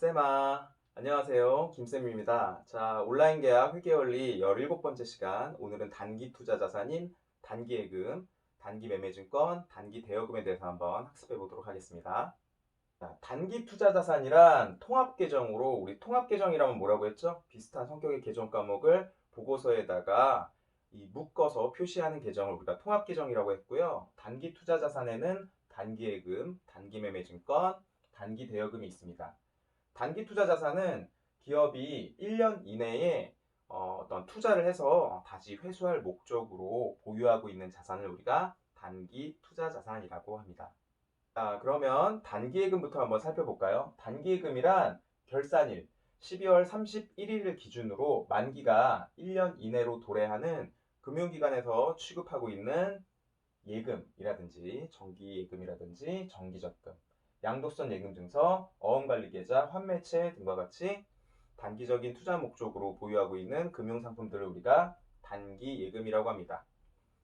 쌤아, 안녕하세요. 김쌤입니다. 자, 온라인 계약 회계원리 17번째 시간. 오늘은 단기 투자 자산인 단기예금, 단기 매매증권, 단기 대여금에 대해서 한번 학습해 보도록 하겠습니다. 자, 단기 투자 자산이란 통합 계정으로, 우리 통합 계정이라면 뭐라고 했죠? 비슷한 성격의 계정 과목을 보고서에다가 묶어서 표시하는 계정을 우리가 통합 계정이라고 했고요. 단기 투자 자산에는 단기예금, 단기 매매증권, 단기 대여금이 있습니다. 단기 투자 자산은 기업이 1년 이내에 어떤 투자를 해서 다시 회수할 목적으로 보유하고 있는 자산을 우리가 단기 투자 자산이라고 합니다. 자, 그러면 단기예금부터 한번 살펴볼까요? 단기예금이란 결산일 12월 31일을 기준으로 만기가 1년 이내로 도래하는 금융기관에서 취급하고 있는 예금이라든지 정기예금이라든지 정기적금, 양도성 예금증서, 어음관리계좌, 환매채 등과 같이 단기적인 투자 목적으로 보유하고 있는 금융상품들을 우리가 단기예금이라고 합니다.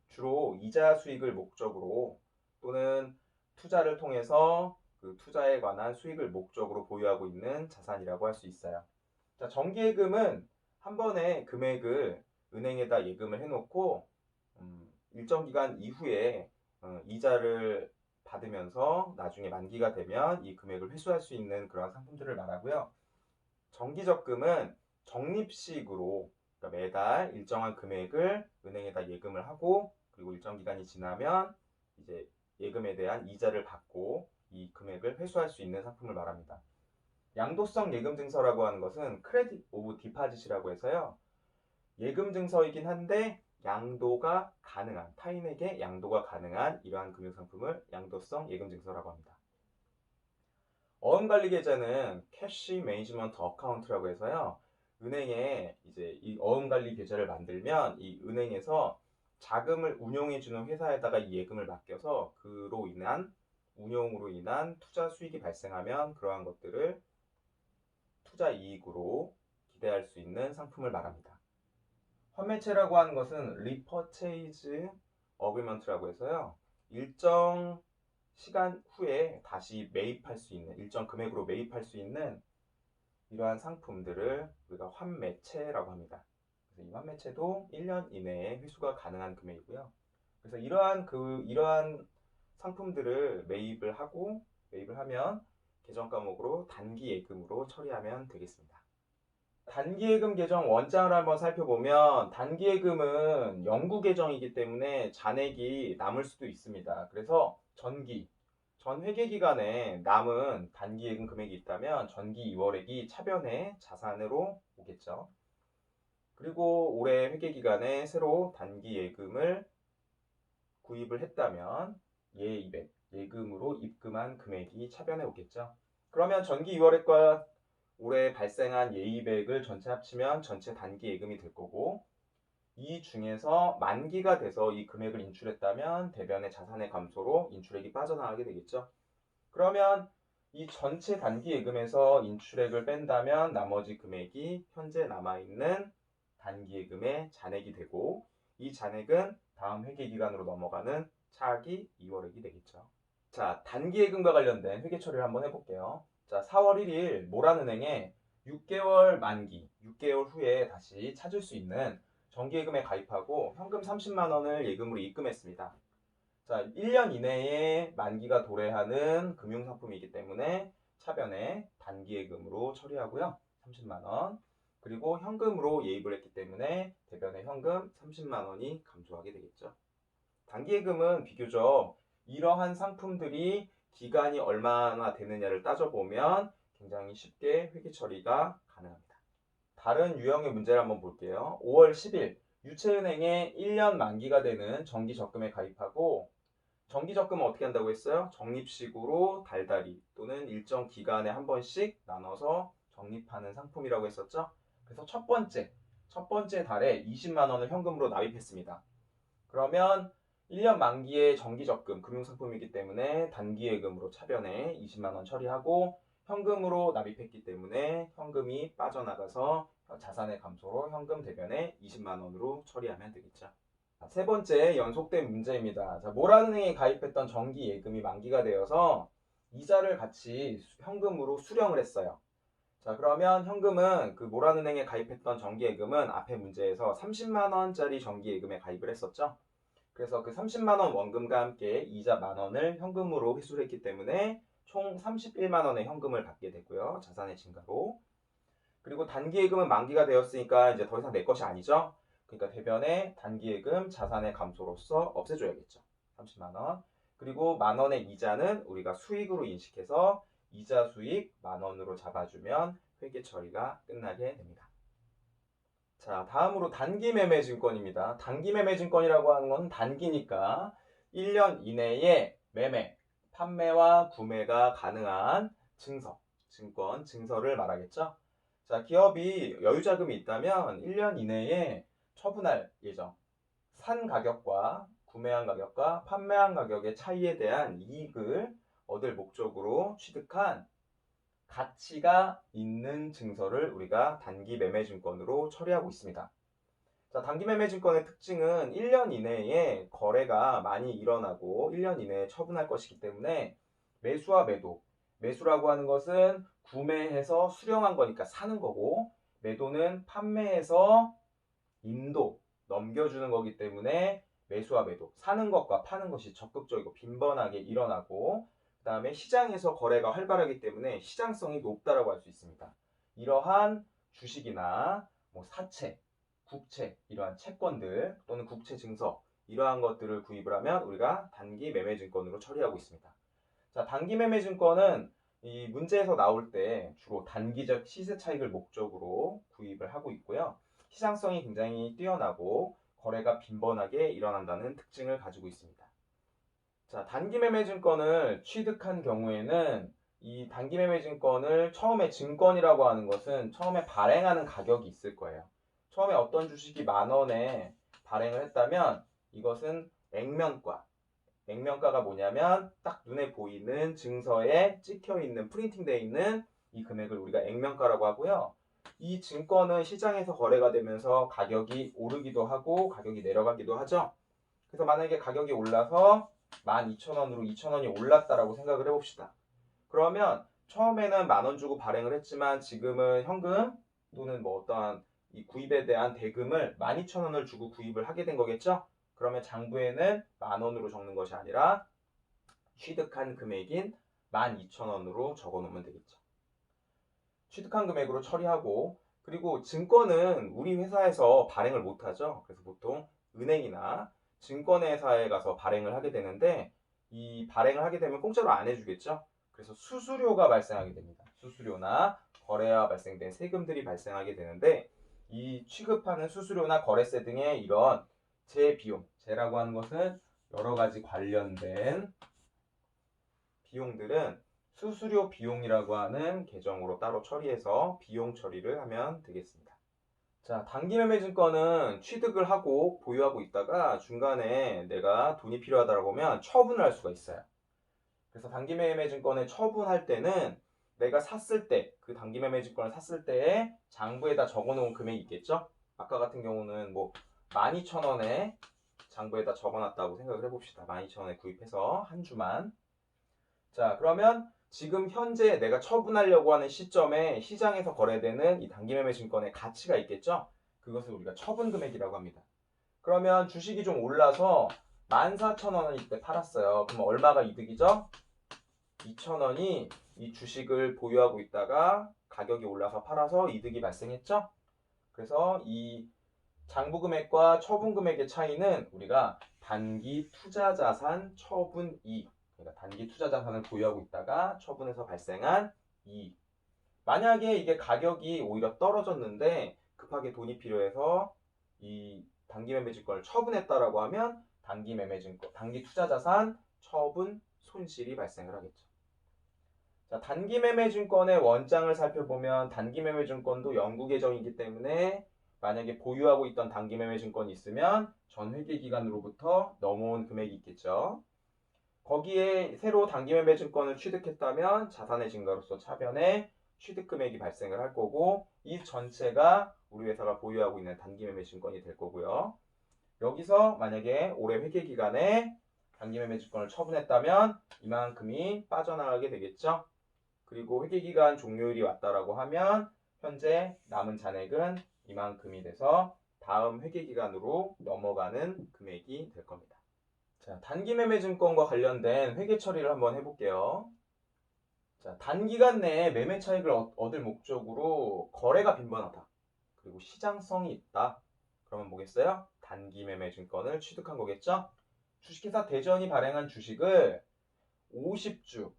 주로 이자 수익을 목적으로 또는 투자를 통해서 그 투자에 관한 수익을 목적으로 보유하고 있는 자산이라고 할 수 있어요. 자, 정기예금은 한 번에 금액을 은행에다 예금을 해놓고 일정 기간 이후에 이자를 받으면서 나중에 만기가 되면 이 금액을 회수할 수 있는 그런 상품들을 말하고요. 정기적금은 적립식으로 그러니까 매달 일정한 금액을 은행에다 예금을 하고 그리고 일정 기간이 지나면 이제 예금에 대한 이자를 받고 이 금액을 회수할 수 있는 상품을 말합니다. 양도성 예금 증서라고 하는 것은 크레딧 오브 디파짓이라고 해서요. 예금 증서이긴 한데 양도가 가능한 타인에게 양도가 가능한 이러한 금융상품을 양도성 예금 증서라고 합니다. 어음관리 계좌는 캐시 매니지먼트 어카운트라고 해서요. 은행에 이제 이 어음관리 계좌를 만들면 이 은행에서 자금을 운용해주는 회사에다가 이 예금을 맡겨서 그로 인한 운용으로 인한 투자 수익이 발생하면 그러한 것들을 투자 이익으로 기대할 수 있는 상품을 말합니다. 환매채라고 하는 것은 리퍼체이즈 어그리먼트라고 해서요. 일정 시간 후에 다시 매입할 수 있는 일정 금액으로 매입할 수 있는 이러한 상품들을 우리가 환매채라고 합니다. 그래서 이 환매채도 1년 이내에 회수가 가능한 금액이고요. 그래서 이러한 상품들을 매입을 하면 계정 과목으로 단기 예금으로 처리하면 되겠습니다. 단기예금 계정 원장을 한번 살펴보면 단기예금은 영구 계정이기 때문에 잔액이 남을 수도 있습니다. 그래서 전 회계기간에 남은 단기예금 금액이 있다면 전기 이월액이 차변의 자산으로 오겠죠. 그리고 올해 회계기간에 새로 단기예금을 구입을 했다면 예금으로 입금한 금액이 차변에 오겠죠. 그러면 전기 이월액과 올해 발생한 예입액을 전체 합치면 전체 단기 예금이 될 거고 이 중에서 만기가 돼서 이 금액을 인출했다면 대변의 자산의 감소로 인출액이 빠져나가게 되겠죠. 그러면 이 전체 단기 예금에서 인출액을 뺀다면 나머지 금액이 현재 남아있는 단기 예금의 잔액이 되고 이 잔액은 다음 회계기간으로 넘어가는 차기 2월액이 되겠죠. 자, 단기 예금과 관련된 회계 처리를 한번 해볼게요. 자, 4월 1일 모란은행에 6개월 만기, 6개월 후에 다시 찾을 수 있는 정기예금에 가입하고 현금 30만 원을 예금으로 입금했습니다. 자, 1년 이내에 만기가 도래하는 금융상품이기 때문에 차변에 단기예금으로 처리하고요. 30만 원. 그리고 현금으로 예입을 했기 때문에 대변에 현금 30만 원이 감소하게 되겠죠. 단기예금은 비교적 이러한 상품들이 기간이 얼마나 되느냐를 따져보면 굉장히 쉽게 회계 처리가 가능합니다. 다른 유형의 문제를 한번 볼게요. 5월 10일 유채은행에 1년 만기가 되는 정기적금에 가입하고 정기적금은 어떻게 한다고 했어요? 적립식으로 달달이 또는 일정 기간에 한 번씩 나눠서 적립하는 상품이라고 했었죠. 그래서 첫 번째 달에 20만 원을 현금으로 납입했습니다. 그러면 1년 만기의 정기적금 금융상품이기 때문에 단기예금으로 차변에 20만 원 처리하고 현금으로 납입했기 때문에 현금이 빠져나가서 자산의 감소로 현금 대변에 20만 원으로 처리하면 되겠죠. 세 번째 연속된 문제입니다. 자, 모란은행에 가입했던 정기예금이 만기가 되어서 이자를 같이 현금으로 수령을 했어요. 자, 그러면 현금은 그 모란은행에 가입했던 정기예금은 앞에 문제에서 30만 원짜리 정기예금에 가입을 했었죠. 그래서 그 30만 원 원금과 함께 이자 만 원을 현금으로 회수를 했기 때문에 총 31만 원의 현금을 받게 되고요. 자산의 증가로. 그리고 단기예금은 만기가 되었으니까 이제 더 이상 내 것이 아니죠. 그러니까 대변에 단기예금 자산의 감소로서 없애줘야겠죠. 30만 원. 그리고 만 원의 이자는 우리가 수익으로 인식해서 이자 수익 만 원으로 잡아주면 회계 처리가 끝나게 됩니다. 자, 다음으로 단기 매매 증권입니다. 단기 매매 증권이라고 하는 건 단기니까 1년 이내에 매매, 판매와 구매가 가능한 증서, 증권, 증서를 말하겠죠. 자, 기업이 여유자금이 있다면 1년 이내에 처분할 예정. 산 가격과 구매한 가격과 판매한 가격의 차이에 대한 이익을 얻을 목적으로 취득한 가치가 있는 증서를 우리가 단기 매매 증권으로 처리하고 있습니다. 자, 단기 매매 증권의 특징은 1년 이내에 거래가 많이 일어나고 1년 이내에 처분할 것이기 때문에 매수와 매도, 매수라고 하는 것은 구매해서 수령한 거니까 사는 거고, 매도는 판매해서 인도, 넘겨주는 거기 때문에 매수와 매도, 사는 것과 파는 것이 적극적이고 빈번하게 일어나고, 그 다음에 시장에서 거래가 활발하기 때문에 시장성이 높다라고 할 수 있습니다. 이러한 주식이나 뭐 사채, 국채, 이러한 채권들 또는 국채 증서, 이러한 것들을 구입을 하면 우리가 단기 매매 증권으로 처리하고 있습니다. 자, 단기 매매 증권은 이 문제에서 나올 때 주로 단기적 시세 차익을 목적으로 구입을 하고 있고요. 시장성이 굉장히 뛰어나고 거래가 빈번하게 일어난다는 특징을 가지고 있습니다. 자, 단기 매매 증권을 취득한 경우에는 이 단기 매매 증권을 처음에 증권이라고 하는 것은 처음에 발행하는 가격이 있을 거예요. 처음에 어떤 주식이 만 원에 발행을 했다면 이것은 액면가. 액면가가 뭐냐면 딱 눈에 보이는 증서에 찍혀 있는 프린팅되어 있는 이 금액을 우리가 액면가라고 하고요. 이 증권은 시장에서 거래가 되면서 가격이 오르기도 하고 가격이 내려가기도 하죠. 그래서 만약에 가격이 올라서 12,000원으로 2,000원이 올랐다라고 생각을 해봅시다. 그러면 처음에는 만 원 주고 발행을 했지만 지금은 현금 또는 뭐 어떠한 이 구입에 대한 대금을 12,000원을 주고 구입을 하게 된 거겠죠? 그러면 장부에는 만 원으로 적는 것이 아니라 취득한 금액인 12,000원으로 적어 놓으면 되겠죠. 취득한 금액으로 처리하고, 그리고 증권은 우리 회사에서 발행을 못하죠. 그래서 보통 은행이나 증권회사에 가서 발행을 하게 되는데 이 발행을 하게 되면 공짜로 안 해주겠죠. 그래서 수수료가 발생하게 됩니다. 수수료나 거래와 발생된 세금들이 발생하게 되는데 이 취급하는 수수료나 거래세 등의 이런 재비용, 재라고 하는 것은 여러 가지 관련된 비용들은 수수료 비용이라고 하는 계정으로 따로 처리해서 비용 처리를 하면 되겠습니다. 자, 단기 매매 증권은 취득을 하고 보유하고 있다가 중간에 내가 돈이 필요하다고 하면 처분을 할 수가 있어요. 그래서 단기 매매 증권을 처분할 때는 내가 샀을 때, 그 단기 매매 증권을 샀을 때에 장부에다 적어 놓은 금액이 있겠죠? 아까 같은 경우는 뭐 12,000원에 장부에다 적어 놨다고 생각을 해봅시다. 12,000원에 구입해서 한 주만. 자, 그러면 지금 현재 내가 처분하려고 하는 시점에 시장에서 거래되는 이 단기 매매 증권의 가치가 있겠죠? 그것을 우리가 처분 금액이라고 합니다. 그러면 주식이 좀 올라서 14,000원을 이때 팔았어요. 그럼 얼마가 이득이죠? 2,000원이 이 주식을 보유하고 있다가 가격이 올라서 팔아서 이득이 발생했죠? 그래서 이 장부 금액과 처분 금액의 차이는 우리가 단기 투자 자산 처분 이익, 그러니까 단기 투자 자산을 보유하고 있다가 처분해서 발생한 이익. 만약에 이게 가격이 오히려 떨어졌는데 급하게 돈이 필요해서 이 단기 매매 증권을 처분했다라고 하면 단기 매매 증권, 단기 투자 자산 처분 손실이 발생을 하겠죠. 자, 단기 매매 증권의 원장을 살펴보면 단기 매매 증권도 영구 계정이기 때문에 만약에 보유하고 있던 단기 매매 증권이 있으면 전 회계 기간으로부터 넘어온 금액이 있겠죠. 거기에 새로 단기 매매 증권을 취득했다면 자산의 증가로서 차변에 취득 금액이 발생을 할 거고 이 전체가 우리 회사가 보유하고 있는 단기 매매 증권이 될 거고요. 여기서 만약에 올해 회계 기간에 단기 매매 증권을 처분했다면 이만큼이 빠져나가게 되겠죠. 그리고 회계기간 종료일이 왔다라고 하면 현재 남은 잔액은 이만큼이 돼서 다음 회계기간으로 넘어가는 금액이 될 겁니다. 자, 단기매매증권과 관련된 회계 처리를 한번 해볼게요. 자, 단기간 내에 매매 차익을 얻을 목적으로 거래가 빈번하다. 그리고 시장성이 있다. 그러면 뭐겠어요? 단기매매증권을 취득한 거겠죠? 주식회사 대전이 발행한 주식을 50주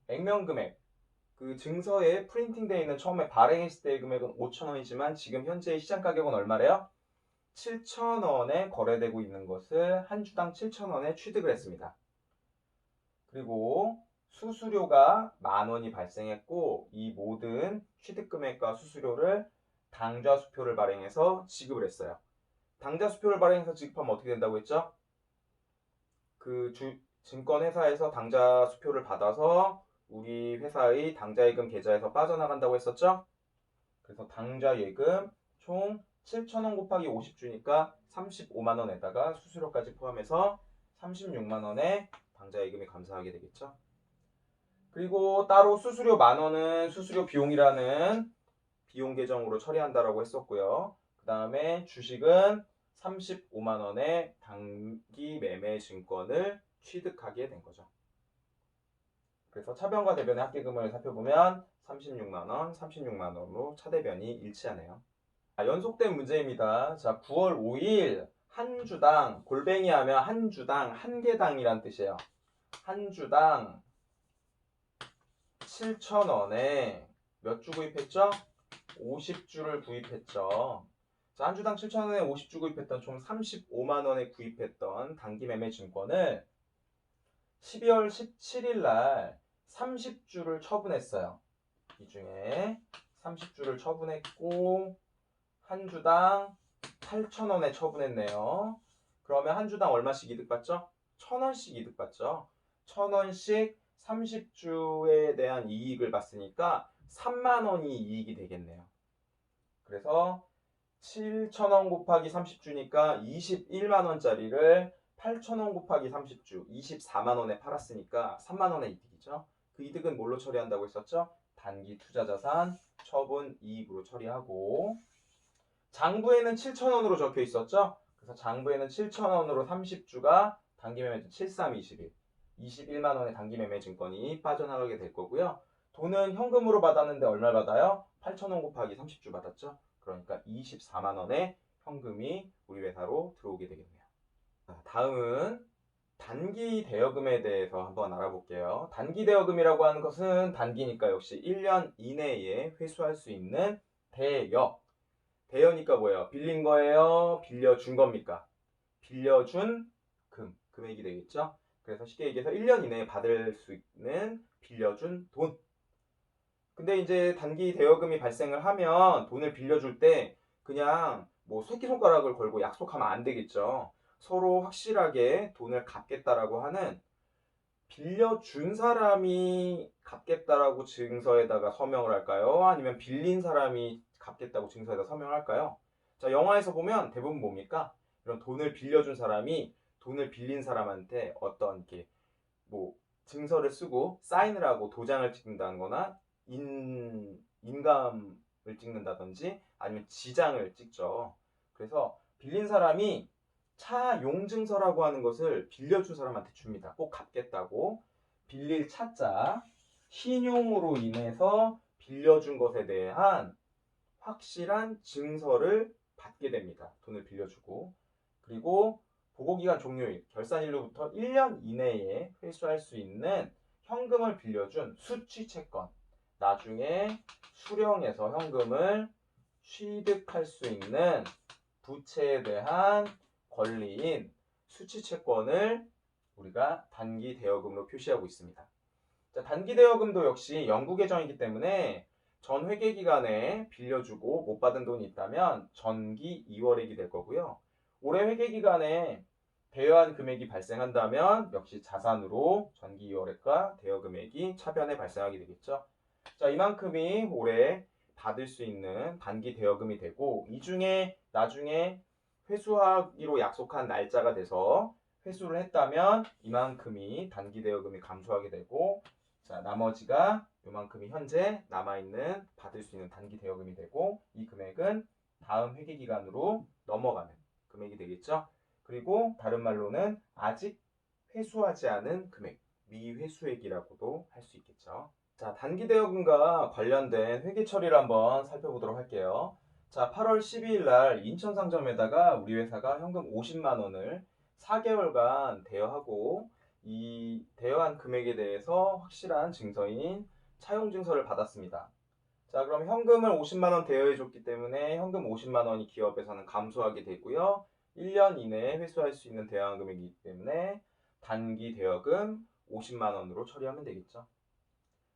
액면금액, 그 증서에 프린팅되어 있는 처음에 발행했을 때의 금액은 5,000원이지만 지금 현재의 시장 가격은 얼마래요? 7,000원에 거래되고 있는 것을 한 주당 7,000원에 취득을 했습니다. 그리고 수수료가 10,000원이 발생했고 이 모든 취득금액과 수수료를 당좌수표를 발행해서 지급을 했어요. 당좌수표를 발행해서 지급하면 어떻게 된다고 했죠? 그 증권회사에서 당좌수표를 받아서 우리 회사의 당좌예금 계좌에서 빠져나간다고 했었죠? 그래서 당좌예금 총 7,000원 곱하기 50주니까 35만원에다가 수수료까지 포함해서 36만원의 당좌예금이 감사하게 되겠죠. 그리고 따로 수수료 10,000원은 수수료 비용이라는 비용 계정으로 처리한다라고 했었고요. 그 다음에 주식은 35만원의 단기 매매 증권을 취득하게 된 거죠. 그래서 차변과 대변의 합계금을 살펴보면 36만원, 36만원으로 차대변이 일치하네요. 연속된 문제입니다. 자, 9월 5일 한 주당, 골뱅이 하면 한 주당, 한 개당이란 뜻이에요. 한 주당 7,000원에 몇 주 구입했죠? 50주를 구입했죠. 자, 한 주당 7,000원에 50주 구입했던 총 35만원에 구입했던 단기 매매 증권을 12월 17일 날 30주를 처분했어요. 이 중에 30주를 처분했고 한 주당 8,000원에 처분했네요. 그러면 한 주당 얼마씩 이득 받죠? 1,000원씩 이득 받죠. 1,000원씩 30주에 대한 이익을 봤으니까 3만원이 이익이 되겠네요. 그래서 7,000원 곱하기 30주니까 21만원짜리를 8,000원 곱하기 30주 24만원에 팔았으니까 3만원의 이득이죠. 그 이득은 뭘로 처리한다고 했었죠? 단기 투자자산 처분 이익으로 처리하고 장부에는 7,000원으로 적혀 있었죠? 그래서 장부에는 7,000원으로 30주가 단기 매매증 7321 21만원의 단기 매매 증권이 빠져나가게 될 거고요. 돈은 현금으로 받았는데 얼마 받아요? 8,000원 곱하기 30주 받았죠? 그러니까 24만원의 현금이 우리 회사로 들어오게 되겠네요. 다음은 단기 대여금에 대해서 한번 알아볼게요. 단기 대여금이라고 하는 것은 단기니까 역시 1년 이내에 회수할 수 있는 대여. 대여니까 뭐예요? 빌린 거예요? 빌려준 겁니까? 빌려준 금액이 되겠죠? 그래서 쉽게 얘기해서 1년 이내에 받을 수 있는 빌려준 돈. 근데 이제 단기 대여금이 발생을 하면 돈을 빌려줄 때 그냥 뭐 새끼손가락을 걸고 약속하면 안 되겠죠. 서로 확실하게 돈을 갚겠다라고 하는 빌려준 사람이 갚겠다라고 증서에다가 서명을 할까요? 아니면 빌린 사람이 갚겠다고 증서에다 서명을 할까요? 자, 영화에서 보면 대부분 뭡니까? 이런 돈을 빌려준 사람이 돈을 빌린 사람한테 어떤 이렇게 뭐 증서를 쓰고 사인을 하고 도장을 찍는다는 거나 인감을 찍는다든지 아니면 지장을 찍죠. 그래서 빌린 사람이 차 용증서라고 하는 것을 빌려준 사람한테 줍니다. 꼭 갚겠다고. 빌릴 차자, 신용으로 인해서 빌려준 것에 대한 확실한 증서를 받게 됩니다. 돈을 빌려주고. 그리고 보고기간 종료일, 결산일로부터 1년 이내에 회수할 수 있는 현금을 빌려준 수취채권. 나중에 수령해서 현금을 취득할 수 있는 부채에 대한 권리인 수취채권을 우리가 단기 대여금으로 표시하고 있습니다. 자, 단기 대여금도 역시 영구 계정이기 때문에 전 회계 기간에 빌려주고 못 받은 돈이 있다면 전기 2월액이 될 거고요. 올해 회계 기간에 대여한 금액이 발생한다면 역시 자산으로 전기 2월액과 대여 금액이 차변에 발생하게 되겠죠. 자, 이만큼이 올해 받을 수 있는 단기 대여금이 되고 이 중에 나중에 회수하기로 약속한 날짜가 돼서 회수를 했다면 이만큼이 단기 대여금이 감소하게 되고 자, 나머지가 요만큼이 현재 남아있는 받을 수 있는 단기 대여금이 되고 이 금액은 다음 회계기간으로 넘어가는 금액이 되겠죠. 그리고 다른 말로는 아직 회수하지 않은 금액, 미회수액이라고도 할 수 있겠죠. 자, 단기 대여금과 관련된 회계 처리를 한번 살펴보도록 할게요. 자, 8월 12일 날 인천상점에다가 우리 회사가 현금 50만 원을 4개월간 대여하고 이 대여한 금액에 대해서 확실한 증서인 차용증서를 받았습니다. 자, 그럼 현금을 50만 원 대여해 줬기 때문에 현금 50만 원이 기업에서는 감소하게 되고요. 1년 이내에 회수할 수 있는 대여한 금액이기 때문에 단기 대여금 50만 원으로 처리하면 되겠죠.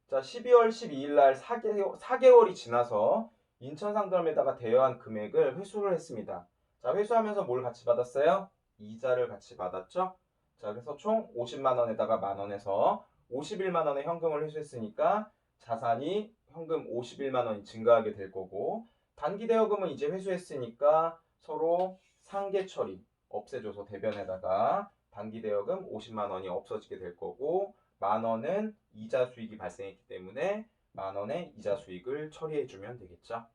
자, 12월 12일 날 4개월이 지나서 인천상점에다가 대여한 금액을 회수를 했습니다. 자, 회수하면서 뭘 같이 받았어요? 이자를 같이 받았죠? 자, 그래서 총 50만 원에다가 만 원에서 51만 원의 현금을 회수했으니까 자산이 현금 51만 원이 증가하게 될 거고 단기 대여금은 이제 회수했으니까 서로 상계 처리 없애줘서 대변에다가 단기 대여금 50만 원이 없어지게 될 거고 만 원은 이자 수익이 발생했기 때문에 만 원의 이자 수익을 처리해주면 되겠죠.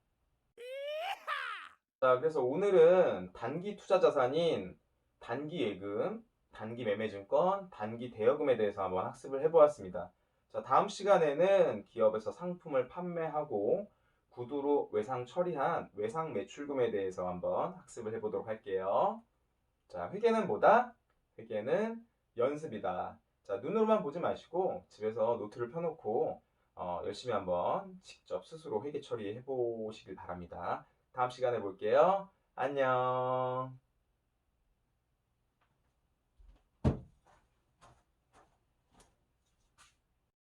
자, 그래서 오늘은 단기 투자 자산인 단기 예금, 단기 매매증권, 단기 대여금에 대해서 한번 학습을 해보았습니다. 자, 다음 시간에는 기업에서 상품을 판매하고 구두로 외상 처리한 외상 매출금에 대해서 한번 학습을 해보도록 할게요. 자, 회계는 뭐다? 회계는 연습이다. 자, 눈으로만 보지 마시고 집에서 노트를 펴놓고 열심히 한번 직접 스스로 회계 처리해 보시길 바랍니다. 다음 시간에 볼게요. 안녕.